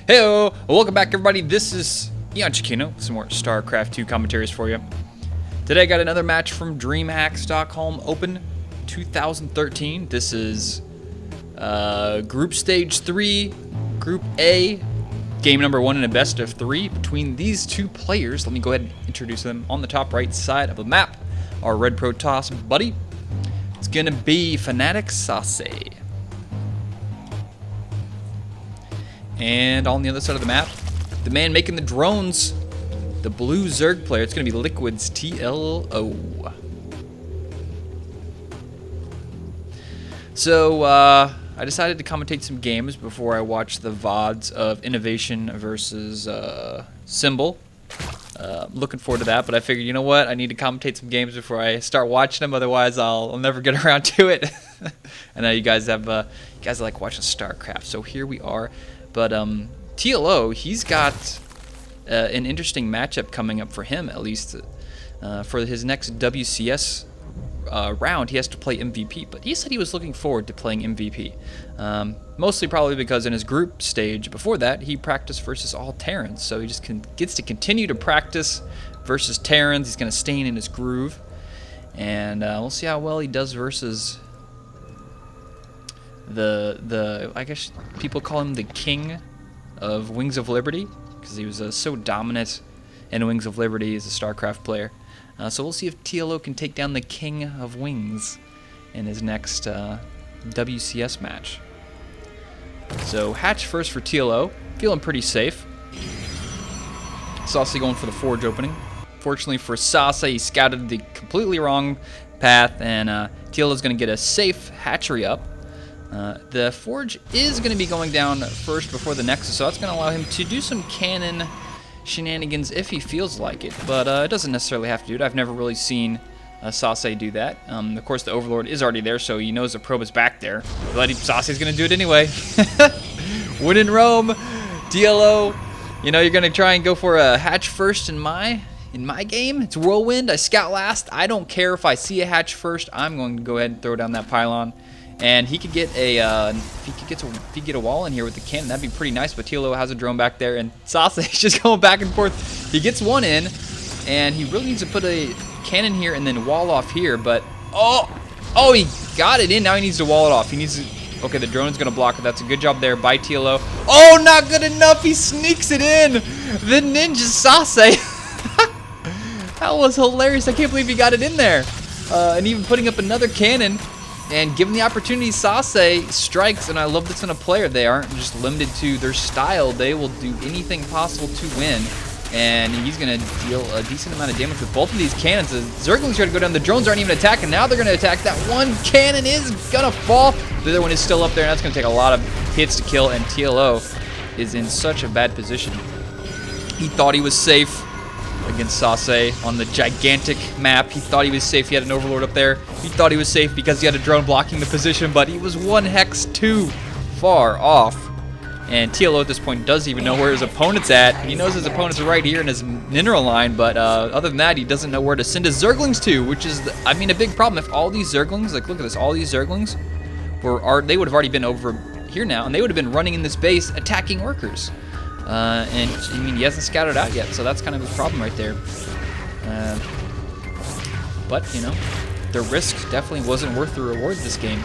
Heyo, welcome back everybody. This is Ian Chiquino with some more StarCraft 2 commentaries for you. Today I got another match from Dreamhack Stockholm Open 2013. This is Group Stage 3, Group A, game number 1 in a best of 3 between these two players. Let me go ahead and introduce them. On the top right side of the map, our red Protoss buddy. It's going to be Fnatic SaSe. And on the other side of the map, the man making the drones, the blue Zerg player. It's going to be Liquid's TLO. So, I decided to commentate some games before I watched the VODs of Innovation versus Symbol. Looking forward to that, but I figured, you know what? I need to commentate some games before I start watching them. Otherwise, I'll never get around to it. I know you guys like watching StarCraft, so here we are. But TLO, he's got an interesting matchup coming up for him, at least for his next WCS round. He has to play MVP, but he said he was looking forward to playing MVP. Mostly probably because in his group stage before that, he practiced versus all Terrans, so he just gets to continue to practice versus Terrans. He's going to stay in his groove, and we'll see how well he does versus I guess people call him the king of Wings of Liberty, because he was so dominant in Wings of Liberty as a StarCraft player. So we'll see if TLO can take down the king of Wings in his next WCS match. So hatch first for TLO, feeling pretty safe. SaSe going for the forge opening. Fortunately for SaSe, he scouted the completely wrong path, and TLO is going to get a safe hatchery up. The forge is going to be going down first before the Nexus, so that's going to allow him to do some cannon shenanigans if he feels like it, but it doesn't necessarily have to do it. I've never really seen SaSe do that. Of course, the Overlord is already there, so he knows the probe is back there, but SaSe's going to do it anyway. Win in Rome, TLO. You know, you're going to try and go for a hatch first in my game. It's Whirlwind. I scout last. I don't care if I see a hatch first. I'm going to go ahead and throw down that pylon. And he could get a if he could get a wall in here with the cannon, that'd be pretty nice. But TLO has a drone back there, and SaSe is just going back and forth. He gets one in, and he really needs to put a cannon here and then wall off here. But oh, he got it in. Now he needs to wall it off. He needs to. Okay, the drone is gonna block it. That's a good job there by TLO. Oh, not good enough. He sneaks it in. The ninja SaSe. That was hilarious. I can't believe he got it in there. And even putting up another cannon. And given the opportunity, SaSe strikes, and I love this in a player. They aren't just limited to their style. They will do anything possible to win. And he's going to deal a decent amount of damage with both of these cannons. The Zerglings are going to go down. The drones aren't even attacking. Now they're going to attack. That one cannon is going to fall. The other one is still up there, and that's going to take a lot of hits to kill. And TLO is in such a bad position. He thought he was safe against SaSe on the gigantic map. He thought he was safe. He had an Overlord up there. He thought he was safe because he had a drone blocking the position, but he was one hex too far off. And TLO at this point doesn't even know where his opponent's at. He knows his opponent's right here in his mineral line, but other than that, he doesn't know where to send his Zerglings to, which is, a big problem. If all these Zerglings, like look at this, all these Zerglings they would have already been over here now, and they would have been running in this base attacking workers. And he hasn't scouted out yet, so that's kind of his problem right there. But you know, the risk definitely wasn't worth the reward this game.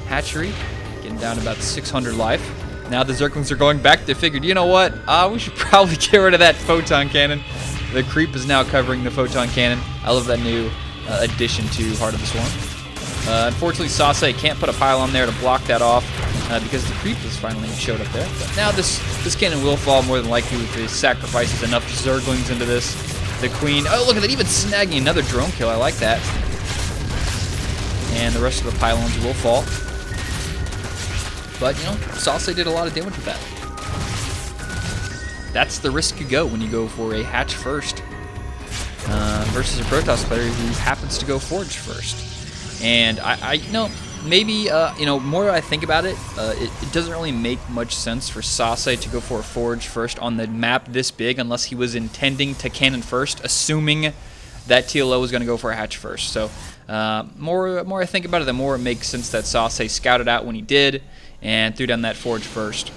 Hatchery getting down to about 600 life. Now the Zerglings are going back. They figured, you know what? We should probably get rid of that photon cannon. The creep is now covering the photon cannon. I love that new addition to Heart of the Swarm. Unfortunately, SaSe can't put a pylon there to block that off because the creep has finally showed up there. But now this cannon will fall more than likely if he sacrifices enough Zerglings into this. The Queen, oh look at that, even snagging another drone kill. I like that. And the rest of the pylons will fall. But you know, SaSe did a lot of damage with that. That's the risk you go when you go for a hatch first versus a Protoss player who happens to go forge first. And I you know, maybe you know, more I think about it, it doesn't really make much sense for SaSe to go for a forge first on the map this big unless he was intending to cannon first, assuming that TLO was going to go for a hatch first. So more I think about it, the more it makes sense that SaSe scouted out when he did and threw down that forge first.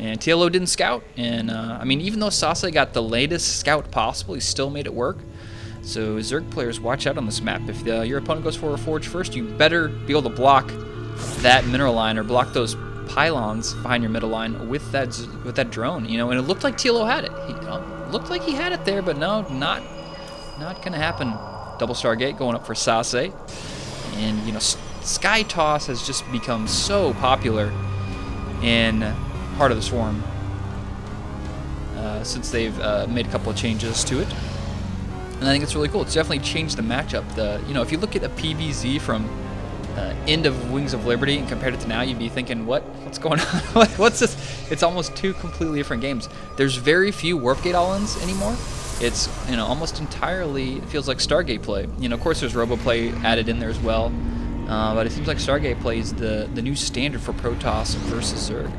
And TLO didn't scout, and I mean, even though SaSe got the latest scout possible, he still made it work. So Zerg players, watch out on this map. If your opponent goes for a forge first, you better be able to block that mineral line or block those pylons behind your middle line with that drone. You know, and it looked like TLO had it. Looked like he had it there, but no, not gonna happen. Double Stargate going up for SaSe, and you know, Sky Toss has just become so popular in Heart of the Swarm since they've made a couple of changes to it, and I think it's really cool. It's definitely changed the matchup. You know, if you look at a PVZ from end of Wings of Liberty and compared it to now, you'd be thinking, what's going on? What's this? It's almost two completely different games. There's very few warp gate all-ins anymore. It's, you know, almost entirely, it feels like Stargate play. You know, of course there's robo play added in there as well, but it seems like Stargate play is the new standard for Protoss versus Zerg.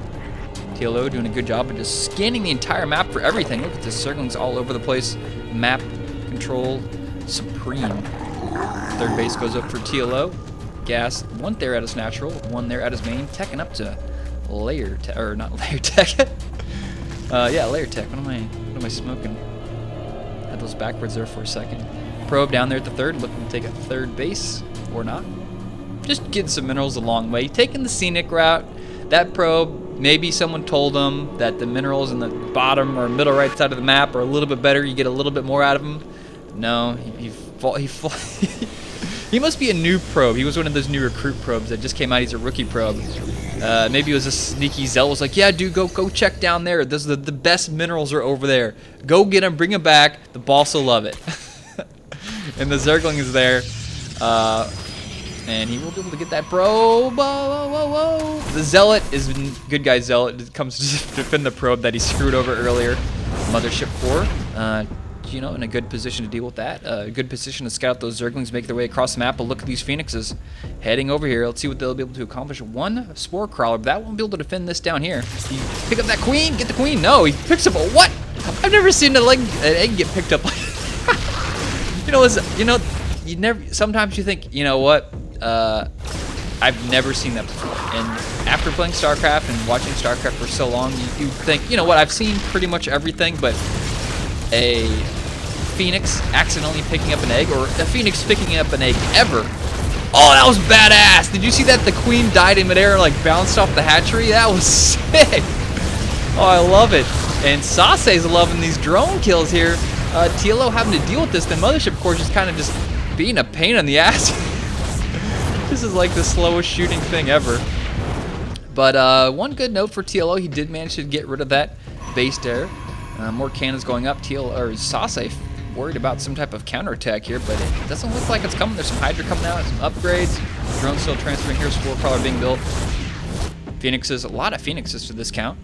TLO doing a good job of just scanning the entire map for everything. Look at the circlings all over the place. Map control supreme. Third base goes up for TLO. Gas, one there at his natural, one there at his main, teching up to layer tech, or not layer tech. Yeah, layer tech. What am I smoking? Had those backwards there for a second. Probe down there at the third, looking to take a third base or not. Just getting some minerals a long way, taking the scenic route. That probe, maybe someone told him that the minerals in the bottom or middle right side of the map are a little bit better. You get a little bit more out of them. No, he must be a new probe. He was one of those new recruit probes that just came out. He's a rookie probe. Maybe it was a sneaky zealot. Was like, yeah, dude, go check down there. The best minerals are over there. Go get them, bring them back. The boss will love it. And the Zergling is there. And he will be able to get that probe. Whoa. The zealot is good guy zealot. It comes to defend the probe that he screwed over earlier. Mothership core. You know, in a good position to deal with that. A good position to scout those Zerglings, make their way across the map. But look at these Phoenixes heading over here. Let's see what they'll be able to accomplish. One Spore Crawler, but that won't be able to defend this down here. You pick up that queen, get the queen. No, he picks up a what? I've never seen an egg get picked up. You never. Sometimes you think, you know what? I've never seen that before. And after playing StarCraft and watching StarCraft for so long, you think, you know what? I've seen pretty much everything, but a Phoenix accidentally picking up an egg, or a Phoenix picking up an egg ever. Oh, that was badass. Did you see that? The queen died in midair and like bounced off the hatchery? That was sick. Oh, I love it. And SaSe's loving these drone kills here. TLO having to deal with this. The Mothership Core just kind of just being a pain in the ass. This is like the slowest shooting thing ever. But one good note for TLO, he did manage to get rid of that base there. More cannons going up. SaSe worried about some type of counterattack here, but it doesn't look like it's coming. There's some Hydra coming out, some upgrades. Drone still transferring here. Spore Crawler being built. Phoenixes, a lot of Phoenixes to this count.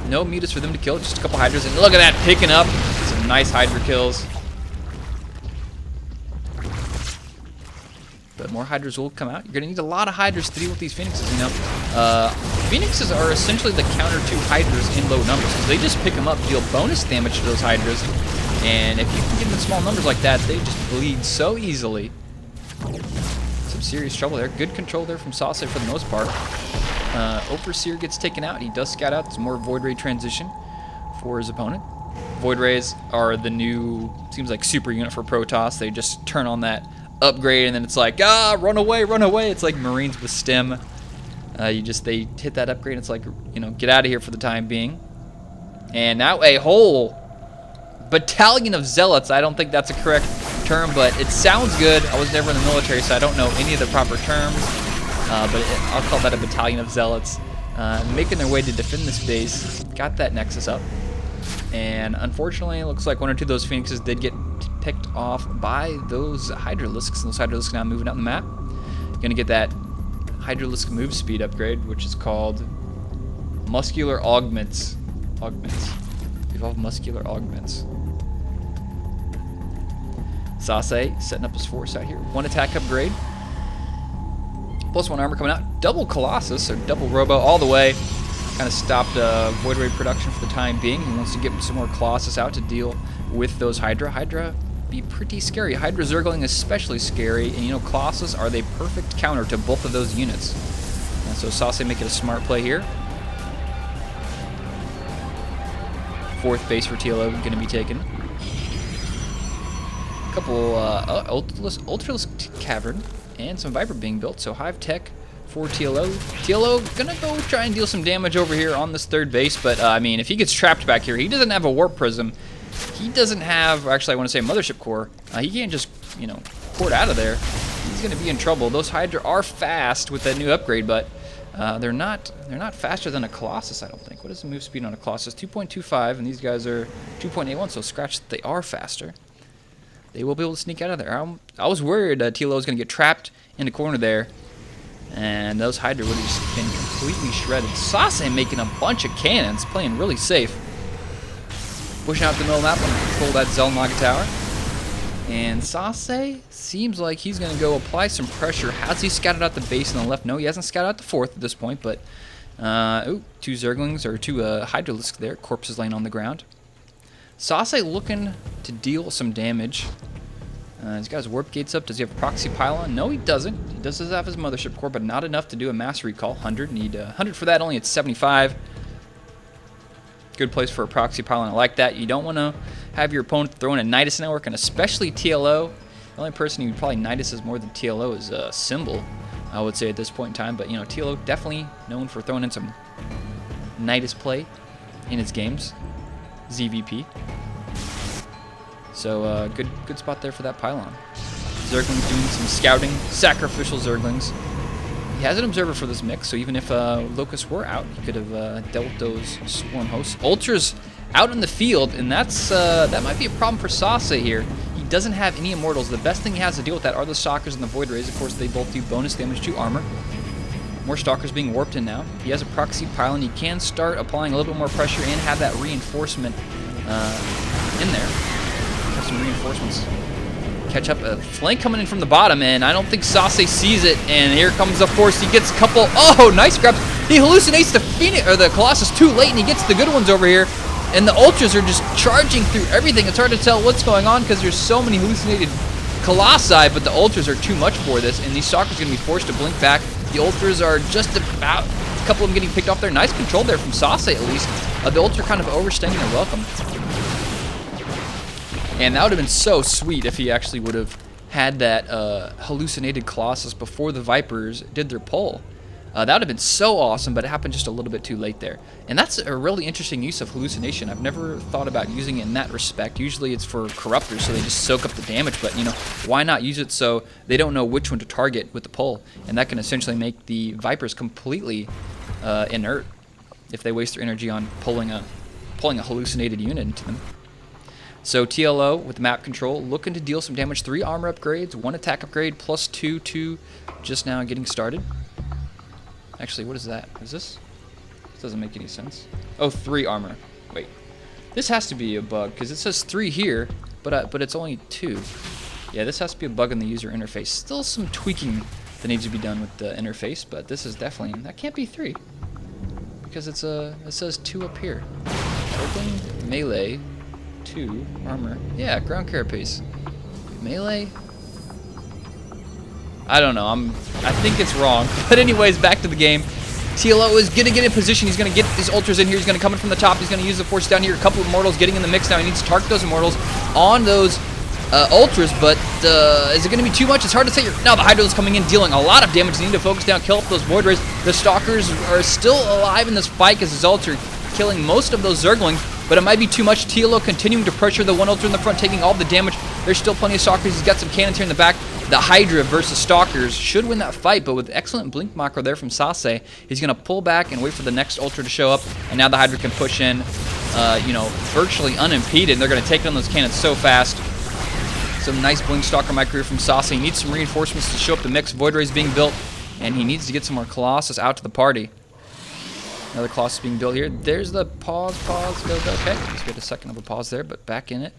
No mutas for them to kill, just a couple Hydras. And look at that, picking up some nice Hydra kills. But more Hydras will come out. You're going to need a lot of Hydras to deal with these Phoenixes, you know. Phoenixes are essentially the counter to Hydras in low numbers, because they just pick them up, deal bonus damage to those Hydras. And if you can get them in small numbers like that, they just bleed so easily. Some serious trouble there. Good control there from SaSe for the most part. Overseer gets taken out. He does scout out. There's more Void Ray transition for his opponent. Void Rays are the new, seems like, super unit for Protoss. They just turn on that upgrade and then it's like, run away. It's like Marines with stem. They hit that upgrade and it's like, you know, get out of here for the time being. And now a whole battalion of zealots. I don't think that's a correct term, but it sounds good. I was never in the military, so I don't know any of the proper terms. But I'll call that a battalion of zealots. Making their way to defend this base. Got that Nexus up. And unfortunately, it looks like one or two of those Phoenixes did get picked off by those Hydralisks. Those Hydralisks now moving out the map. Gonna get that Hydralisk move speed upgrade, which is called Muscular Augments. Evolve Muscular Augments. SaSe setting up his force out here. One attack upgrade. +1 armor coming out. Double Colossus, or double Robo all the way. Kind of stopped Void Ray production for the time being. He wants to get some more Colossus out to deal with those Hydra. Hydra be pretty scary. Hydra Zergling especially scary. And you know, Colossus are the perfect counter to both of those units. And so SaSe making a smart play here. Fourth base for TLO going to be taken. A couple Ultralisk Cavern and some Viper being built. So Hive Tech for TLO. TLO gonna go try and deal some damage over here on this third base, but I mean, if he gets trapped back here, he doesn't have a Warp Prism. He doesn't have, actually I want to say Mothership Core. He can't just, you know, port out of there. He's gonna be in trouble. Those Hydra are fast with that new upgrade, but they're not faster than a Colossus, I don't think. What is the move speed on a Colossus? 2.25, and these guys are 2.81, so scratch that they are faster. They will be able to sneak out of there. I was worried TLO was going to get trapped in the corner there, and those Hydra would have just been completely shredded. SaSe making a bunch of cannons, playing really safe. Pushing out the middle of the map and control that Zelnaga tower. And SaSe seems like he's going to go apply some pressure. Has he scouted out the base on the left? No, he hasn't scouted out the fourth at this point, but two Zerglings, or two Hydralisks there. Corpses laying on the ground. SaSe looking to deal some damage. He's got his warp gates up. Does he have a proxy pylon? No, he doesn't. He does have his Mothership Core, but not enough to do a mass recall. 100. Need 100 for that, only at 75. Good place for a proxy pylon. I like that. You don't want to have your opponent throwing a Nidus network, and especially TLO. The only person who probably Nidus is more than TLO is Symbol, I would say at this point in time. But, you know, TLO definitely known for throwing in some Nidus play in his games. ZvP. So good spot there for that pylon. Zerglings doing some scouting. Sacrificial Zerglings. He has an observer for this mix, so even if Locusts were out, he could have dealt with those swarm hosts. Ultras out in the field, and that might be a problem for SaSe here. He doesn't have any immortals. The best thing he has to deal with that are the Stalkers and the Void Rays. Of course, they both do bonus damage to armor. More Stalkers being warped in now. He has a proxy pylon. He can start applying a little bit more pressure and have that reinforcement in there. Have some reinforcements. Catch up. A flank coming in from the bottom, and I don't think SaSe sees it. And here comes the force. He gets a couple. Oh, nice grabs. He hallucinates the Phoenix or the Colossus too late, and he gets the good ones over here. And the Ultras are just charging through everything. It's hard to tell what's going on because there's so many hallucinated Colossi, but the Ultras are too much for this, and these Stalkers are going to be forced to blink back. The Ultras are just about, a couple of them getting picked off there. Nice control there from SaSe at least. The Ultra kind of overstaying their welcome. And that would have been so sweet if he actually would have had that hallucinated Colossus before the Vipers did their pull. That would have been so awesome, but it happened just a little bit too late there. And that's a really interesting use of hallucination. I've never thought about using it in that respect. Usually it's for Corruptors, so they just soak up the damage. But, you know, why not use it so they don't know which one to target with the pull? And that can essentially make the Vipers completely inert if they waste their energy on pulling a hallucinated unit into them. So TLO with map control, looking to deal some damage. 3 armor upgrades, 1 attack upgrade, plus 2 to just now getting started. Actually, what is that? Is this? This doesn't make any sense. Oh, 3 armor. Wait. This has to be a bug, because it says 3 here, but it's only 2. Yeah, this has to be a bug in the user interface. Still some tweaking that needs to be done with the interface, but this is definitely... That can't be 3. Because it says 2 up here. Open, melee, 2, armor. Yeah, ground carapace. Melee... I don't know. I think it's wrong. But anyways, back to the game. TLO is going to get in position. He's going to get these Ultras in here. He's going to come in from the top. He's going to use the force down here. A couple of Immortals getting in the mix now. He needs to target those Immortals on those Ultras. But is it going to be too much? It's hard to say. Now the Hydra is coming in, dealing a lot of damage. They need to focus down, kill up those Void Rays. The Stalkers are still alive in this fight because his Ultra killing most of those Zerglings. But it might be too much. TLO continuing to pressure the one Ultra in the front, taking all the damage. There's still plenty of Stalkers. He's got some cannons here in the back. The Hydra versus Stalkers should win that fight, but with excellent blink macro there from SaSe, he's going to pull back and wait for the next Ultra to show up, and now the Hydra can push in, you know, virtually unimpeded. They're going to take down those cannons so fast. Some nice blink stalker micro from SaSe. He needs some reinforcements to show up the mix. Void Rays being built, and he needs to get some more Colossus out to the party. Another Colossus being built here. There's the pause, go. Okay, let's get a second of a pause there, but back in it.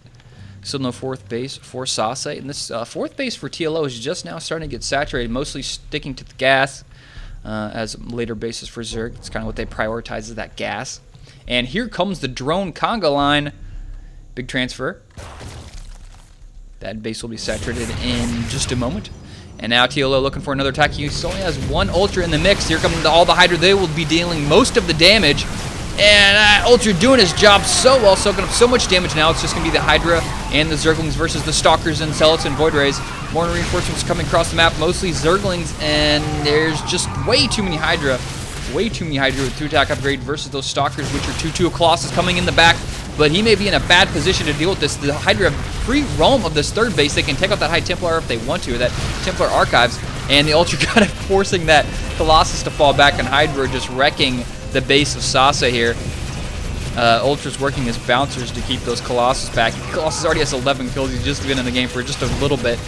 Still no 4th base for SaSe. And this 4th base for TLO is just now starting to get saturated, mostly sticking to the gas as later bases for Zerg. It's kind of what they prioritize is that gas. And here comes the drone conga line. Big transfer. That base will be saturated in just a moment. And now TLO looking for another attack. He only has 1 Ultra in the mix. Here come all the Hydra. They will be dealing most of the damage. And Ultra doing his job so well, soaking up so much damage now. It's just going to be the Hydra and the Zerglings versus the Stalkers and Zealots and Void Rays. More reinforcements coming across the map, mostly Zerglings, and there's just way too many Hydra. Way too many Hydra with 2-attack upgrade versus those Stalkers, which are 2-2. Colossus coming in the back, but he may be in a bad position to deal with this. The Hydra have free roam of this third base. They can take out that High Templar if they want to, or that Templar Archives, and the Ultra kind of forcing that Colossus to fall back, and Hydra just wrecking the base of SaSe here. Ultra's working his bouncers to keep those Colossus back. Colossus already has 11 kills. He's just been in the game for just a little bit.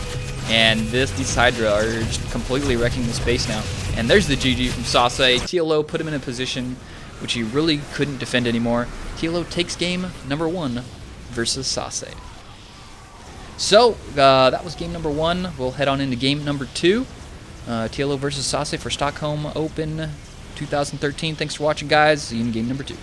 And these Hydra are just completely wrecking this base now. And there's the GG from SaSe. TLO put him in a position which he really couldn't defend anymore. TLO takes game number 1 versus SaSe. So, that was game number 1. We'll head on into game number 2. TLO versus SaSe for Stockholm Open 2013. Thanks for watching, guys. See you in game number 2.